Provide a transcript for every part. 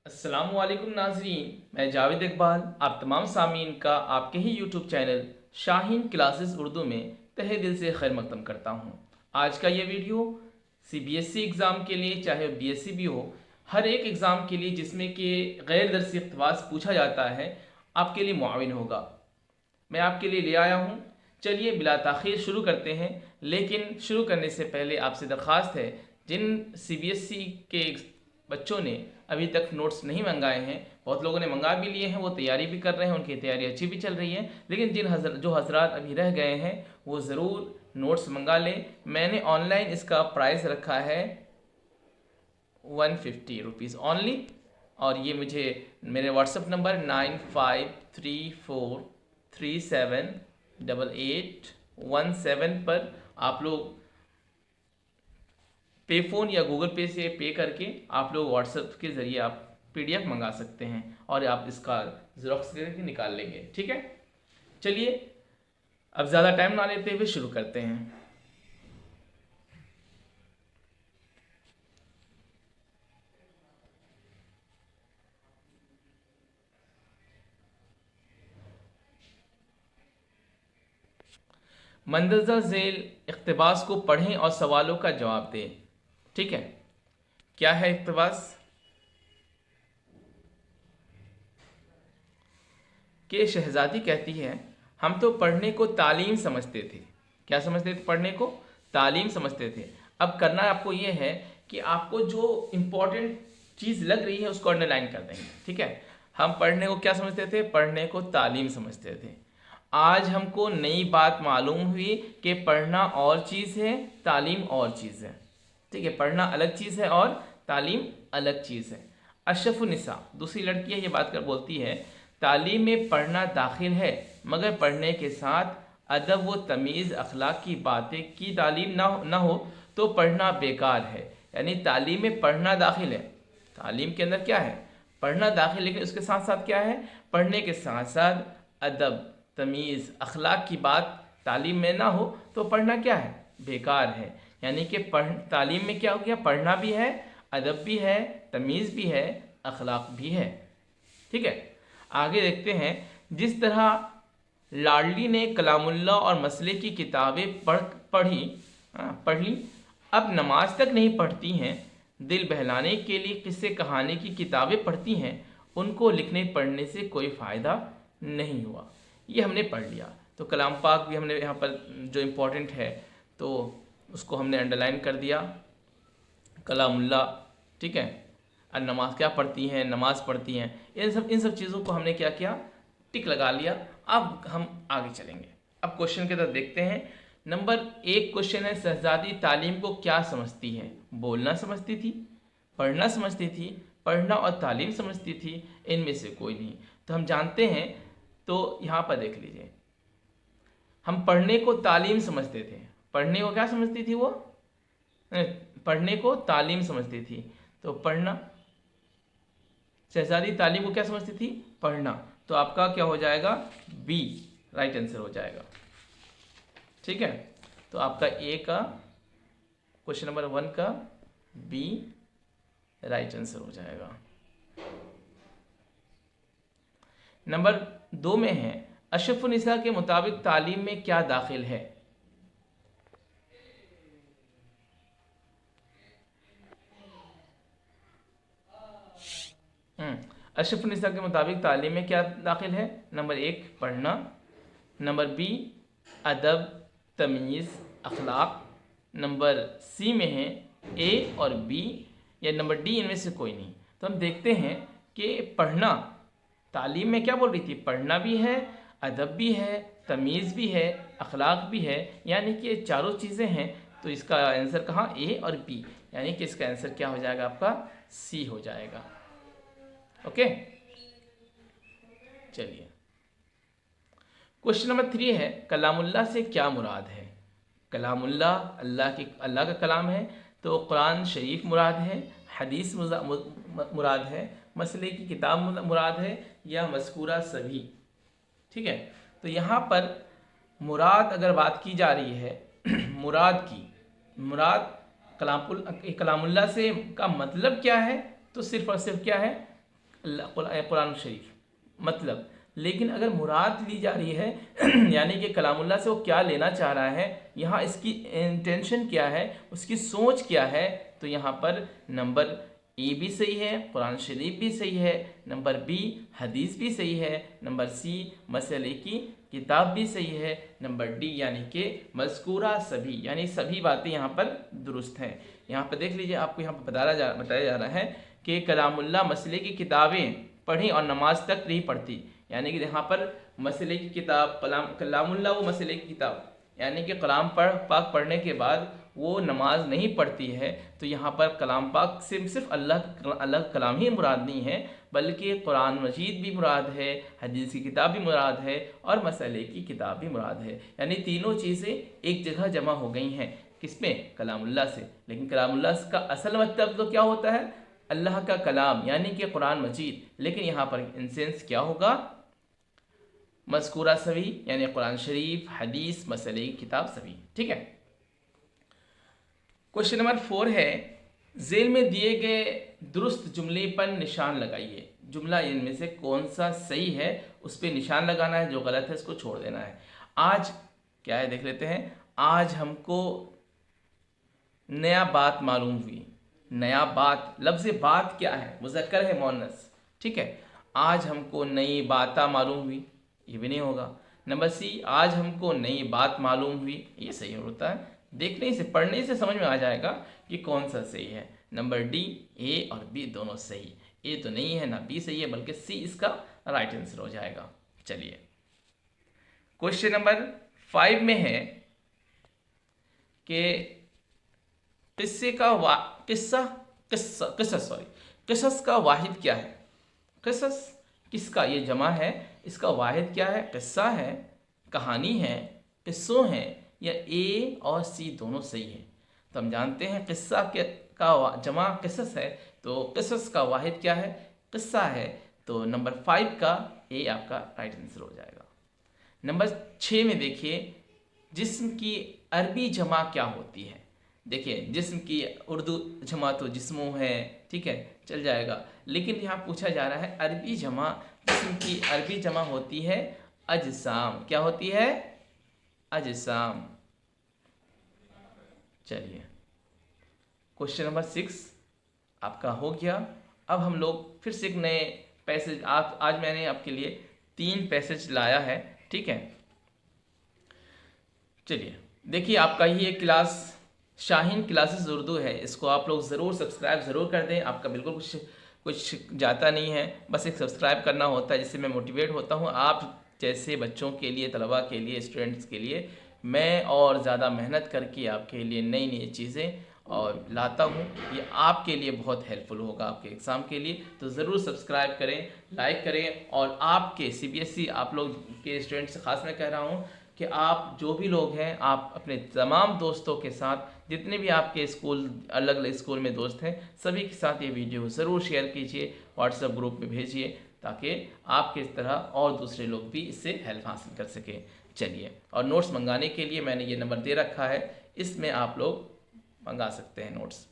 अस्सलामुअलैकुम नाजरीन, मैं जावेद इकबाल आप तमाम सामीन का आपके ही YouTube channel Shaheen classes Urdu में तहे दिल से खैर मकदम करता हूँ। आज का ये वीडियो सीबीएसई एग्ज़ाम के लिए, चाहे बीएससी भी हो, हर एक एग्ज़ाम के लिए जिसमें कि गैर दरसी इक़्तिबास पूछा जाता है, आपके लिए मुआविन होगा। मैं आपके लिए ले आया हूँ। चलिए बिला ताख़ीर शुरू करते हैं, लेकिन शुरू करने से पहले आपसे दरख्वास्त है, जिन सीबीएसई के बच्चों ने अभी तक नोट्स नहीं मंगाए हैं, बहुत लोगों ने मंगा भी लिए हैं, वो तैयारी भी कर रहे हैं, उनकी तैयारी अच्छी भी चल रही है, लेकिन जो हजरात अभी रह गए हैं वो ज़रूर नोट्स मंगा लें। मैंने ऑनलाइन इसका प्राइस रखा है 150 रुपीज़ ओनली, और ये मुझे मेरे व्हाट्सअप नंबर 9534378817 पर आप लोग पे फ़ोन या गूगल पे से पे करके आप लोग व्हाट्सएप के ज़रिए आप पीडीएफ मंगा सकते हैं और आप इसका ज़ेरॉक्स करके निकाल लेंगे। ठीक है, चलिए अब ज़्यादा टाइम ना लेते हुए शुरू करते हैं। मंदरजा झेल इक़्तिबास को पढ़ें और सवालों का जवाब दें। ठीक है, क्या है इक़्तिबास? कि शहजादी कहती है, हम तो पढ़ने को तालीम समझते थे। क्या समझते थे? पढ़ने को तालीम समझते थे। अब करना आपको ये है कि आपको जो इम्पोर्टेंट चीज़ लग रही है उसको अंडरलाइन कर देंगे। ठीक है, हम पढ़ने को क्या समझते थे? पढ़ने को तालीम समझते थे। आज हमको नई बात मालूम हुई कि पढ़ना और चीज़ है, तालीम और चीज़ है। ठीक है, पढ़ना अलग चीज़ है और तालीम अलग चीज़ है। अशरफुन्निसा दूसरी लड़की है, ये बात कर बोलती है, तालीम में पढ़ना दाखिल है, मगर पढ़ने के साथ अदब व तमीज़ अखलाक की बातें की तालीम ना हो तो पढ़ना बेकार है। यानी तालीम में पढ़ना दाखिल है, तालीम के अंदर क्या है? पढ़ना दाखिल, लेकिन उसके साथ साथ क्या है? पढ़ने के साथ साथ अदब तमीज़ अखलाक की बात तालीम में ना हो तो पढ़ना क्या है? बेकार है। यानी कि तालीम में क्या हो गया? पढ़ना भी है, अदब भी है, तमीज़ भी है, अखलाक भी है। ठीक है, आगे देखते हैं। जिस तरह लाडली ने कलामुल्लाह और मसले की किताबें पढ़ ली, अब नमाज तक नहीं पढ़ती हैं, दिल बहलाने के लिए किस्से कहानी की किताबें पढ़ती हैं, उनको लिखने पढ़ने से कोई फ़ायदा नहीं हुआ। ये हमने पढ़ लिया। तो कलाम पाक भी हमने यहाँ पर जो इम्पोर्टेंट है तो उसको हमने अंडरलाइन कर दिया, कलामुल्लाह। ठीक है, और नमाज क्या पढ़ती हैं? नमाज पढ़ती हैं। इन सब चीज़ों को हमने क्या किया? टिक लगा लिया। अब हम आगे चलेंगे। अब क्वेश्चन की तरफ देखते हैं। नंबर 1 क्वेश्चन है, शहजादी तालीम को क्या समझती है? बोलना समझती थी, पढ़ना समझती थी, पढ़ना और तालीम समझती थी, इनमें से कोई नहीं। तो हम जानते हैं, तो यहाँ पर देख लीजिए, हम पढ़ने को तालीम समझते थे। पढ़ने को क्या समझती थी वो? पढ़ने को तालीम समझती थी। तो पढ़ना, शहजादी तालीम को क्या समझती थी? पढ़ना। तो आपका क्या हो जाएगा? बी राइट आंसर हो जाएगा। ठीक है, तो आपका ए का क्वेश्चन नंबर 1 का बी राइट आंसर हो जाएगा। नंबर 2 में है, अशरफुन्निसा के मुताबिक तालीम में क्या दाखिल है? अशरफुन्निसा के मुताबिक तालीम में क्या दाखिल है? नंबर 1 पढ़ना, नंबर बी अदब तमीज़ अखलाक, नंबर सी में है ए और बी, या नंबर डी, इनमें से कोई नहीं। तो हम देखते हैं कि पढ़ना तालीम में क्या बोल रही थी? पढ़ना भी है, अदब भी है, तमीज़ भी है, अखलाक भी है, यानी कि ये चारों चीज़ें हैं। तो इसका आंसर कहाँ? ए और बी, यानी कि इसका आंसर क्या हो जाएगा? आपका सी हो जाएगा। ओके, चलिए क्वेश्चन नंबर 3 है, कलामुल्लाह से क्या मुराद है? कलामुल्लाह अल्लाह का कलाम है, तो कुरान शरीफ मुराद है, हदीस मुराद है, मसले की किताब मुराद है, या मज़कूरा सभी? ठीक है, तो यहाँ पर मुराद अगर बात की जा रही है मुराद कलामुल्लाह से का मतलब क्या है? तो सिर्फ और सिर्फ क्या है? कुरान शरीफ मतलब। लेकिन अगर मुराद ली जा रही है यानी कि कलामुल्लाह से वो क्या लेना चाह रहा है, यहाँ इसकी इंटेंशन क्या है, उसकी सोच क्या है, तो यहाँ पर नंबर ए भी सही है, कुरान शरीफ भी सही है, नंबर बी हदीस भी सही है, नंबर सी मसले की किताब भी सही है, नंबर डी यानी कि मज़कूरा सभी यानी सभी बातें यहाँ पर दुरुस्त हैं। यहाँ पर देख लीजिए, आपको यहाँ पर बताया जा रहा है कि कलामुल्लाह मसले की किताबें पढ़ी और नमाज तक नहीं पढ़ती, यानी कि यहाँ पर मसले की किताब कलामुल्लाह वो मसले की किताब यानी कि कलाम पाक पढ़ने के बाद वो नमाज नहीं पढ़ती है, तो यहाँ पर कलाम पाक से सिर्फ अल्लाह कलाम ही मुराद नहीं है, बल्कि कुरान मजीद भी मुराद है, हदीस की किताब भी मुराद है और मसले की किताब भी मुराद है। यानी तीनों चीज़ें एक जगह जमा हो गई हैं, किसमें? कलामुल्लाह से। लेकिन कलामुल्लाह का असल मतलब तो क्या होता है? अल्लाह का कलाम यानी कि कुरान मजीद। लेकिन यहाँ पर इन सेंस क्या होगा? मज़कूरा सभी यानी कुरान शरीफ, हदीस, मसले की किताब सभी। ठीक है। क्वेश्चन नंबर 4 है, जेल में दिए गए दुरुस्त जुमले पर निशान लगाइए। जुमला इनमें से कौन सा सही है उस पर निशान लगाना है, जो गलत है उसको छोड़ देना है। आज क्या है देख लेते हैं। आज हमको नया बात मालूम हुई। नया बात, लफ्ज़ बात क्या है? मुज़क्कर है मुअन्नस। ठीक है। आज हमको नई बाता मालूम हुई, ये भी नहीं होगा। नंबर सी, आज हमको नई बात मालूम हुई, ये सही होता है। देखने से पढ़ने से समझ में आ जाएगा कि कौन सा सही है। नंबर डी, ए और बी दोनों सही। ए तो नहीं है, ना बी सही है, बल्कि सी इसका राइट आंसर हो जाएगा। चलिए क्वेश्चन नंबर 5 में है कि किस्सस का वाहिद क्या है? किस्सस किसका, ये जमा है, इसका वाहिद क्या है? किस्सा है, कहानी है, किस्सों है, या ए और सी दोनों सही है? तो हम जानते हैं किस्सा का जमा किस्सस है, तो किस्सस का वाहिद क्या है? किस्सा है। तो नंबर 5 का ए आपका राइट आंसर हो जाएगा। नंबर 6 में देखिए, जिस्म की अरबी जमा क्या होती है? देखिए, जिस्म की उर्दू जमा तो जिस्मों है, ठीक है, चल जाएगा। लेकिन यहाँ पूछा जा रहा है अरबी जमा, जिस्म की अरबी जमा होती है अजसाम। क्या होती है? अजसाम। चलिए क्वेश्चन नंबर 6 आपका हो गया। अब हम लोग फिर से एक नए पैसेज, आज मैंने आपके लिए 3 पैसेज लाया है। ठीक है। चलिए देखिए, आपका ये क्लास शाहीन क्लासेस उर्दू है, इसको आप लोग ज़रूर सब्सक्राइब ज़रूर कर दें। आपका बिल्कुल कुछ जाता नहीं है, बस एक सब्सक्राइब करना होता है, जिससे मैं मोटिवेट होता हूँ। आप जैसे बच्चों के लिए, तलबा के लिए, स्टूडेंट्स के लिए मैं और ज़्यादा मेहनत करके आपके लिए नई नई चीज़ें और लाता हूँ। ये आपके लिए बहुत हेल्पफुल होगा आपके एग्ज़ाम के लिए। तो ज़रूर सब्सक्राइब करें, लाइक करें। और आपके CBSE आप लोग के स्टूडेंट से ख़ास मैं कह रहा हूँ कि आप जो भी लोग हैं, आप अपने तमाम दोस्तों के साथ, जितने भी आपके स्कूल अलग अलग स्कूल में दोस्त हैं, सभी के साथ ये वीडियो ज़रूर शेयर कीजिए, व्हाट्सएप ग्रुप में भेजिए, ताकि आपके इस तरह और दूसरे लोग भी इससे हेल्प हासिल कर सकें। चलिए, और नोट्स मंगाने के लिए मैंने ये नंबर दे रखा है, इसमें आप लोग मंगा सकते हैं नोट्स।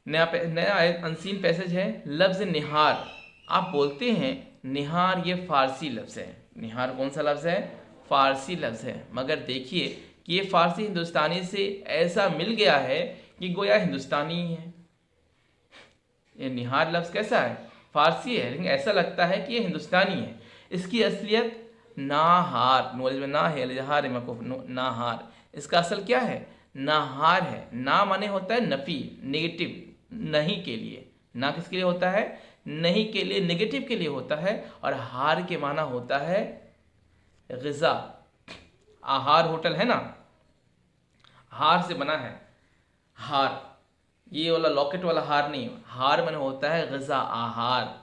नया अनसीन पैसेज है, लफ्ज़ निहार। आप बोलते हैं निहार, ये फ़ारसी लफ्ज़ है। निहार कौन सा लफ्ज़ है? फ़ारसी लफ्ज़ है। मगर देखिए कि ये फ़ारसी हिंदुस्तानी से ऐसा मिल गया है कि गोया हिंदुस्तानी ही है। ये निहार लफ्ज़ कैसा है? फ़ारसी है, लेकिन ऐसा लगता है कि ये हिंदुस्तानी है। इसकी असलियत नाहार, नॉलेज में ना है, लजहार मकूफ नाहार। इसका असल क्या है? नाहार है। ना माने होता है नफ़ी, नेगेटिव, नहीं के लिए। ना किसके लिए होता है? नहीं के लिए, नेगेटिव के लिए होता है। और हार के माना होता है ग़िज़ा। आहार होटल है ना, हार से बना है। हार, ये वाला लॉकेट वाला हार नहीं, हार माने होता है ग़िज़ा, आहार।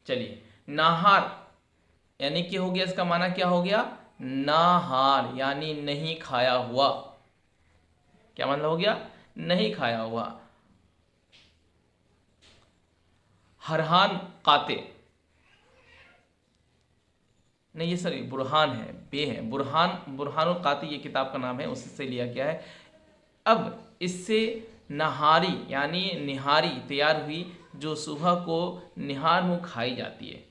चलिए, नाहार यानी कि हो गया, इसका माना क्या हो गया? नाहार यानी नहीं खाया हुआ। क्या मतलब हो गया? नहीं खाया हुआ। हरहान काते, नहीं ये सॉरी बुरहान है, बे है, बुरहानुल काती ये किताब का नाम है, उससे लिया गया है। अब इससे नहारी यानी निहारी तैयार हुई, जो सुबह को निहार मुँह खाई जाती है।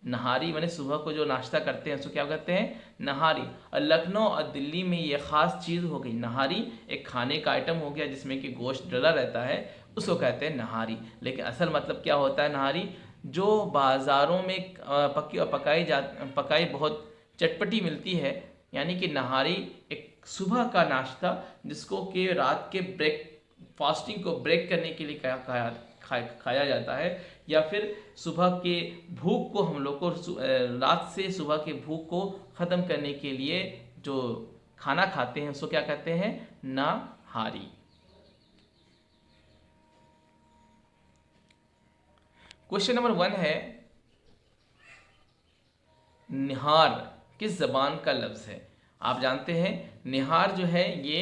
नहारी माने सुबह को जो नाश्ता करते हैं उसको क्या कहते हैं? नहारी। और लखनऊ और दिल्ली में ये ख़ास चीज़ हो गई। नहारी एक खाने का आइटम हो गया जिसमें कि गोश्त डला रहता है, उसको कहते हैं नहारी। लेकिन असल मतलब क्या होता है नहारी? जो बाज़ारों में पकी और पकाई बहुत चटपटी मिलती है, यानी कि नहारी एक सुबह का नाश्ता जिसको कि रात के फास्टिंग को ब्रेक करने के लिए खाया जाता है, या फिर सुबह के भूख को हम लोग को रात से सुबह के भूख को ख़त्म करने के लिए जो खाना खाते हैं उसको क्या कहते हैं? नहारी। क्वेश्चन नंबर 1 है, निहार किस ज़बान का लफ्ज़ है? आप जानते हैं निहार जो है ये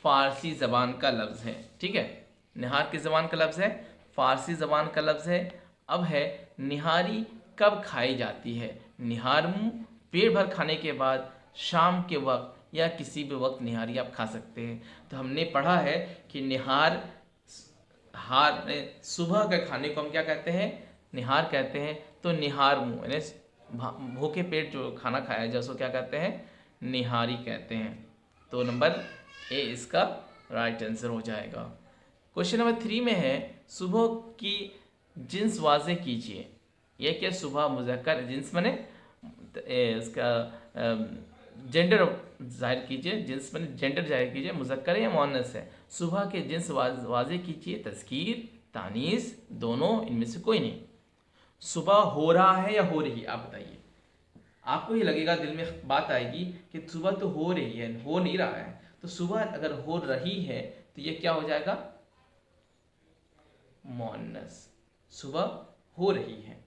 फ़ारसी ज़बान का लफ्ज़ है। ठीक है, निहार किस ज़बान का लफ्ज़ है? फ़ारसी ज़बान का लफ्ज़ है। अब है निहारी कब खाई जाती है? निहार मुँह पेट भर खाने के बाद, शाम के वक्त या किसी भी वक्त निहारी आप खा सकते हैं। तो हमने पढ़ा है कि निहार सुबह के खाने को हम क्या कहते हैं? निहार कहते हैं। तो निहार मुँह यानी भूखे पेट जो खाना खाया जाए उसको क्या कहते हैं? निहारी कहते हैं। तो नंबर ए इसका राइट आंसर हो जाएगा। क्वेश्चन नंबर 3 में है, सुबह की जिन्स वाज़े कीजिए। यह क्या? सुबह मुज़क्कर जिन्स माने इसका जेंडर जाहिर कीजिए। जिन्स माने जेंडर जाहिर कीजिए, मुज़क्कर है या मुअन्नस है? सुबह के जिन्स वाज़े कीजिए, तज़कीर, तानीस, दोनों, इनमें से कोई नहीं। सुबह हो रहा है या हो रही? आप बताइए। आपको ये लगेगा, दिल में बात आएगी कि सुबह तो हो रही है, हो नहीं रहा है। तो सुबह अगर हो रही है तो ये क्या हो जाएगा? मुअन्नस। सुबह हो रही है।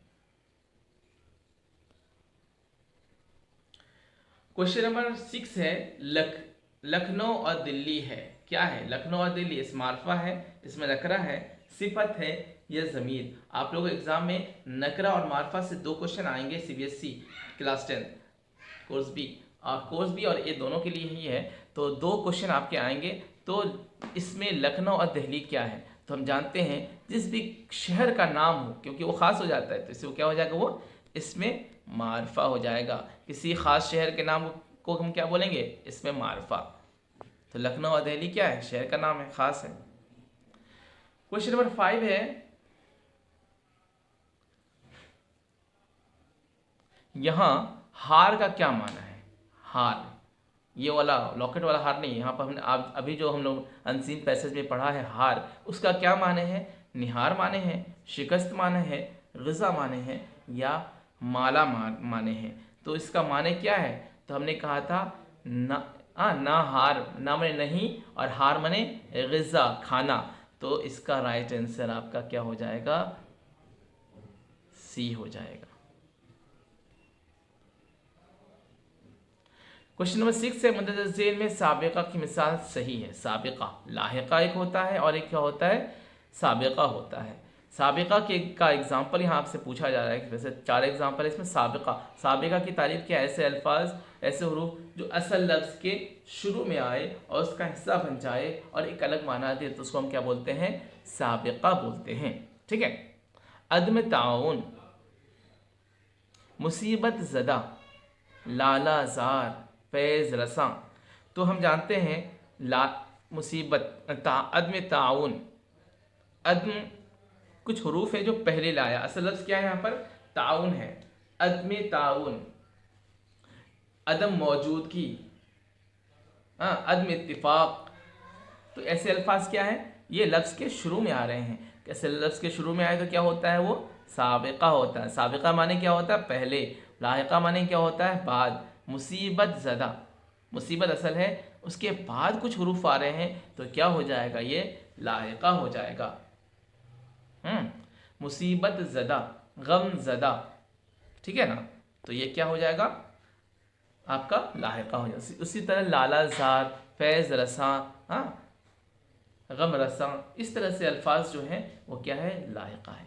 क्वेश्चन नंबर 6 है, लखनऊ और दिल्ली है। क्या है? लखनऊ और दिल्ली इसम मारफा है, इसमें नकरा है, सिफत है या ज़मीर। आप लोगों को एग्जाम में नकरा और मारफा से 2 क्वेश्चन आएंगे। CBSE क्लास 10 कोर्स बी और ए दोनों के लिए ही है। तो 2 क्वेश्चन आपके आएंगे। तो इसमें लखनऊ और दिल्ली क्या है? तो हम जानते हैं जिस भी शहर का नाम हो, क्योंकि वो ख़ास हो जाता है, तो इससे वो क्या हो जाएगा? वो इसमें मारफा हो जाएगा। किसी ख़ास शहर के नाम को हम क्या बोलेंगे? इसमें मारफा। तो लखनऊ और दिल्ली क्या है? शहर का नाम है, ख़ास है। क्वेश्चन नंबर 5 है, यहाँ हार का क्या माना है? हार, ये वाला लॉकेट वाला हार नहीं, यहाँ पर हमने अभी जो हम लोग अनसीन पैसेज में पढ़ा है हार, उसका क्या माने हैं? निहार माने हैं, शिकस्त माने हैं, ग़िज़ा माने हैं या माला माने हैं। तो इसका माने क्या है? तो हमने कहा था ना हार, ना माने नहीं, और हार माने ग़िज़ा, खाना। तो इसका राइट आंसर आपका क्या हो जाएगा? सी हो जाएगा। क्वेश्चन नंबर 6 है, मुंदरज ज़ेल में साबिक़ा की मिसाल सही है। साबिक़ा लाहिक़ा एक होता है और एक क्या होता है? साबिक़ा होता है। साबिक़ा का एग्जाम्पल यहाँ आपसे पूछा जा रहा है। वैसे 4 एग्जाम्पल है इसमें। साबिक़ा की तारीफ क्या? ऐसे अल्फाज, ऐसे हरूफ जो असल लफ्ज़ के शुरू में आए और उसका हिस्सा बन जाए और एक अलग माना दे, तो उसको हम क्या बोलते हैं? साबिक़ा बोलते हैं। ठीक है। अदम ताउन, मुसीबत ज़दा, लाला ज़ार, फैज़ रसा। तो हम जानते हैं मुसीबत अदम ताउन, अदम कुछ हरूफ है जो पहले लाया। असल लफ्ज़ क्या है यहाँ पर? ताउन है। अदम ताउन, अदम मौजूदगी, अदम इत्तिफाक। तो ऐसे अल्फाज क्या है? ये लफ्ज़ के शुरू में आ रहे हैं। ऐसे लफ्ज़ के शुरू में आए तो क्या होता है? वो साबिक़ा होता है। साबिक़ा माने क्या होता है? पहले। लाहिक़ा माने क्या होता है? बाद। मुसीबत ज़दा, मुसीबत असल है, उसके बाद कुछ हरूफ आ रहे हैं तो क्या हो जाएगा? ये लाहिक़ा हो जाएगा। मुसीबत ज़दा, गम ज़दा, ठीक है ना? तो ये क्या हो जाएगा? आपका लाहिक़ा हो जाएगा। उसी तरह लाला ज़ार, फैज़ रसा, गम रसा, इस तरह से अल्फाज जो हैं वो क्या है? लाहिक़ा है।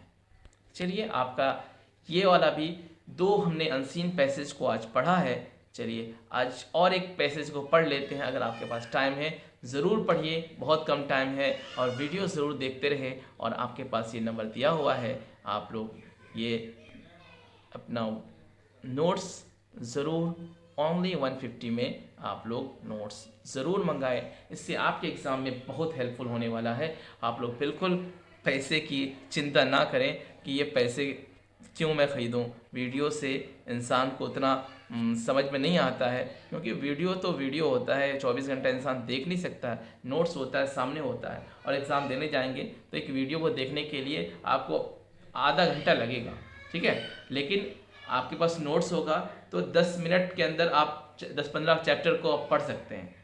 चलिए, आपका ये वाला भी 2 हमने अनसीन पैसेज को आज पढ़ा है। चलिए आज और एक पैसेज को पढ़ लेते हैं, अगर आपके पास टाइम है ज़रूर पढ़िए, बहुत कम टाइम है, और वीडियो ज़रूर देखते रहें। और आपके पास ये नंबर दिया हुआ है, आप लोग ये अपना नोट्स ज़रूर ओनली 150 में आप लोग नोट्स ज़रूर मंगाएं। इससे आपके एग्ज़ाम में बहुत हेल्पफुल होने वाला है। आप लोग बिल्कुल पैसे की चिंता ना करें कि ये पैसे क्यों मैं ख़रीदूँ। वीडियो से इंसान को उतना समझ में नहीं आता है, क्योंकि वीडियो तो वीडियो होता है, 24 घंटा इंसान देख नहीं सकता है। नोट्स होता है, सामने होता है, और एग्ज़ाम देने जाएंगे तो एक वीडियो को देखने के लिए आपको आधा घंटा लगेगा, ठीक है। लेकिन आपके पास नोट्स होगा तो 10 मिनट के अंदर आप 10-15 चैप्टर को आप पढ़ सकते हैं।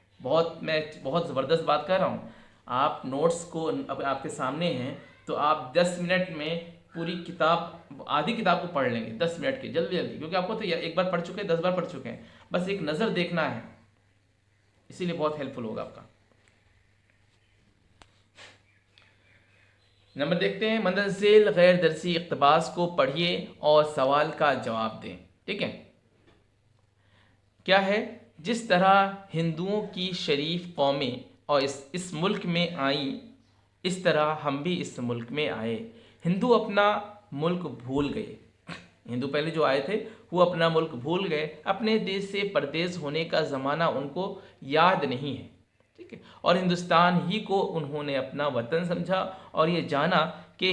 मैं बहुत ज़बरदस्त बात कर रहा हूँ। आप नोट्स को अब आपके सामने हैं तो आप 10 मिनट में पूरी किताब, आधी किताब को पढ़ लेंगे 10 मिनट के, जल्दी जल्दी, क्योंकि आपको तो एक बार पढ़ चुके हैं, 10 बार पढ़ चुके हैं, बस एक नज़र देखना है, इसीलिए बहुत हेल्पफुल होगा आपका। नंबर देखते हैं, मंजिल गैर दरसी इक़्तिबास को पढ़िए और सवाल का जवाब दें, ठीक है। क्या है, जिस तरह हिंदुओं की शरीफ कौमें और इस मुल्क में आईं, इस तरह हम भी इस मुल्क में आए। हिंदू अपना मुल्क भूल गए। हिंदू पहले जो आए थे वो अपना मुल्क भूल गए, अपने देश से परदेश होने का ज़माना उनको याद नहीं है, ठीक है। और हिंदुस्तान ही को उन्होंने अपना वतन समझा और ये जाना कि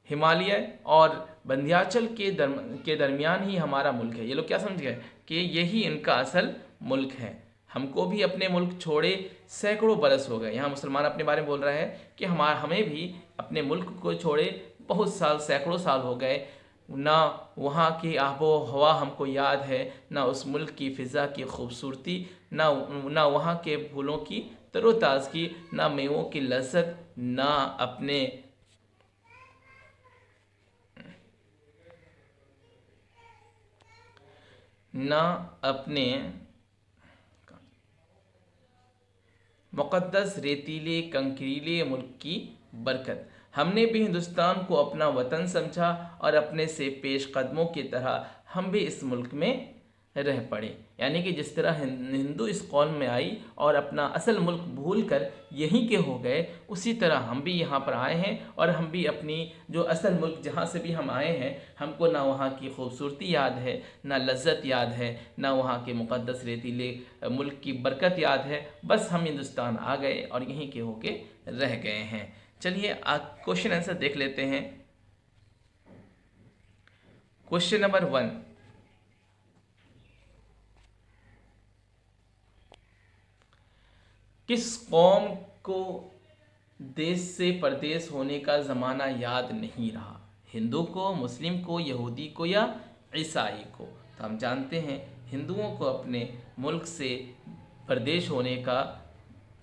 हिमालय और विंध्याचल के दरमियान ही हमारा मुल्क है। ये लोग क्या समझ गए कि यही इनका असल मुल्क है। हमको भी अपने मुल्क छोड़े सैकड़ों बरस हो गए। यहाँ मुसलमान अपने बारे में बोल रहा है कि हमें भी अपने मुल्क को छोड़े बहुत साल, सैकड़ों साल हो गए। ना वहाँ की आबो हवा हमको याद है, ना उस मुल्क की फ़िज़ा की खूबसूरती, ना वहाँ के फूलों की तरोताज़गी, ना मेवों की लज़्ज़त, ना अपने मुक़द्दस रेतीले कंकरीले मुल्क की बरकत। हमने भी हिंदुस्तान को अपना वतन समझा और अपने से पेश कदमों की तरह हम भी इस मुल्क में रह पड़े। यानी कि जिस तरह हिंदू इस कौम में आई और अपना असल मुल्क भूल कर यहीं के हो गए, उसी तरह हम भी यहाँ पर आए हैं और हम भी अपनी जो असल मुल्क जहाँ से भी हम आए हैं, हमको ना वहाँ की खूबसूरती याद है, ना लज्जत याद है, ना वहाँ के मुक़द्दस रेतीले मुल्क की बरकत याद है। बस हम हिंदुस्तान आ गए और यहीं के होके रह गए हैं। चलिए क्वेश्चन आंसर देख लेते हैं। क्वेश्चन नंबर 1, किस कौम को देश से परदेश होने का ज़माना याद नहीं रहा? हिंदू को, मुस्लिम को, यहूदी को या ईसाई को? तो हम जानते हैं हिंदुओं को अपने मुल्क से परदेश होने का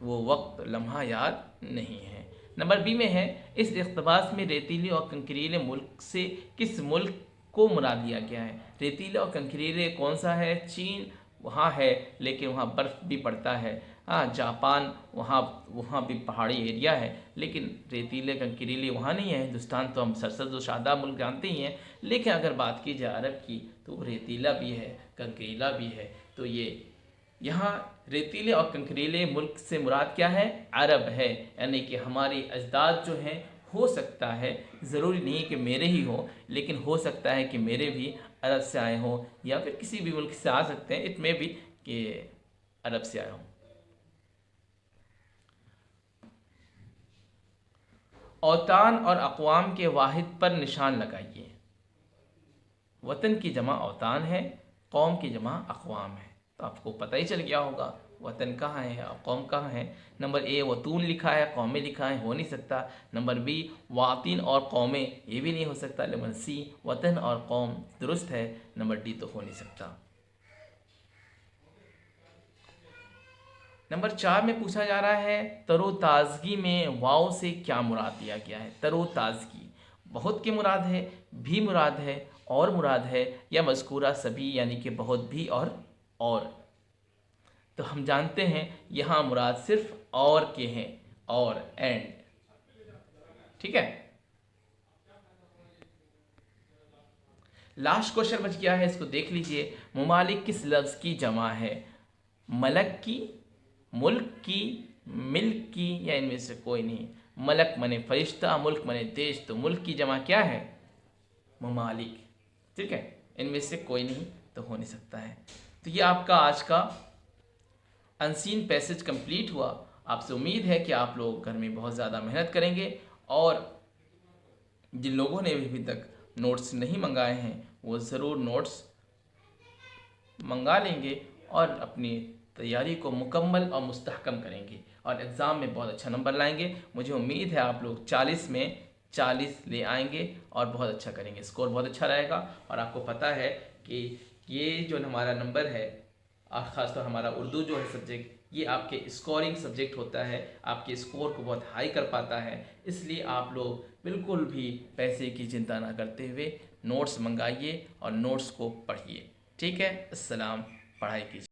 वो वक्त, लम्हा याद नहीं है। नंबर बी में है, इस इक़्तिबास में रेतीले और कंकरीले मुल्क से किस मुल्क को मुराद लिया गया है? रेतीले और कंकरीले कौन सा है? चीन वहाँ है, लेकिन वहाँ बर्फ़ भी पड़ता है। हाँ, जापान, वहाँ वहाँ भी पहाड़ी एरिया है, लेकिन रेतीले कंकरीले वहाँ नहीं है। हिंदुस्तान तो हम सरसब्ज़ व शादाब मुल्क जानते ही हैं, लेकिन अगर बात की जाए अरब की तो वो रेतीला भी है, कंकरीला भी है। तो ये यहाँ रेतीले और कंकरीले मुल्क से मुराद क्या है? अरब है। यानी कि हमारे अजदाद जो हैं, हो सकता है, ज़रूरी नहीं कि मेरे ही हो, लेकिन हो सकता है कि मेरे भी अरब से आए हों या फिर किसी भी मुल्क से आ सकते हैं, इतने भी कि अरब से आए हों। औतान और अक़वाम के वाहिद पर निशान लगाइए। वतन की जमा औतान है, कौम की जमा अक़वाम है। तो आपको पता ही चल गया होगा वतन कहाँ है और कौम कहाँ है। नंबर ए वतून लिखा है, कौमें लिखा है, हो नहीं सकता। नंबर बी वातिन और कौमें, ये भी नहीं हो सकता। नंबर सी वतन और कौम दुरुस्त है। नंबर डी तो हो नहीं सकता। नंबर 4 में पूछा जा रहा है, तरोताज़गी में वाव से क्या मुराद दिया गया है? तरोताज़गी बहुत की मुराद है, भी मुराद है, और मुराद है, या मज़कूरा सभी यानी कि बहुत भी और। तो हम जानते हैं यहाँ मुराद सिर्फ और के हैं, और एंड, ठीक है। लास्ट क्वेश्चन बच गया है, इसको देख लीजिए। मुमालिक किस लफ्ज़ की जमा है? मलक की, मुल्क की, मिल्क की, या इनमें से कोई नहीं। मलक मने फरिश्ता, मुल्क मने देश, तो मुल्क की जमा क्या है? ममालिक। ठीक है, इनमें से कोई नहीं तो हो नहीं सकता है। तो ये आपका आज का अनसीन पैसेज कंप्लीट हुआ। आपसे उम्मीद है कि आप लोग घर में बहुत ज़्यादा मेहनत करेंगे, और जिन लोगों ने अभी तक नोट्स नहीं मंगाए हैं वो ज़रूर नोट्स मंगा लेंगे और अपनी तैयारी को मुकम्मल और मुस्तहकम करेंगे, और एग्ज़ाम में बहुत अच्छा नंबर लाएंगे। मुझे उम्मीद है आप लोग 40 में 40 ले आएंगे और बहुत अच्छा करेंगे, स्कोर बहुत अच्छा रहेगा। और आपको पता है कि ये जो हमारा नंबर है, और ख़ासतौर हमारा उर्दू जो है सब्जेक्ट, ये आपके स्कोरिंग सब्जेक्ट होता है, आपके स्कोर को बहुत हाई कर पाता है। इसलिए आप लोग बिल्कुल भी पैसे की चिंता ना करते हुए नोट्स मंगाइए और नोट्स को पढ़िए। ठीक है, अस्सलाम, पढ़ाई कीजिए।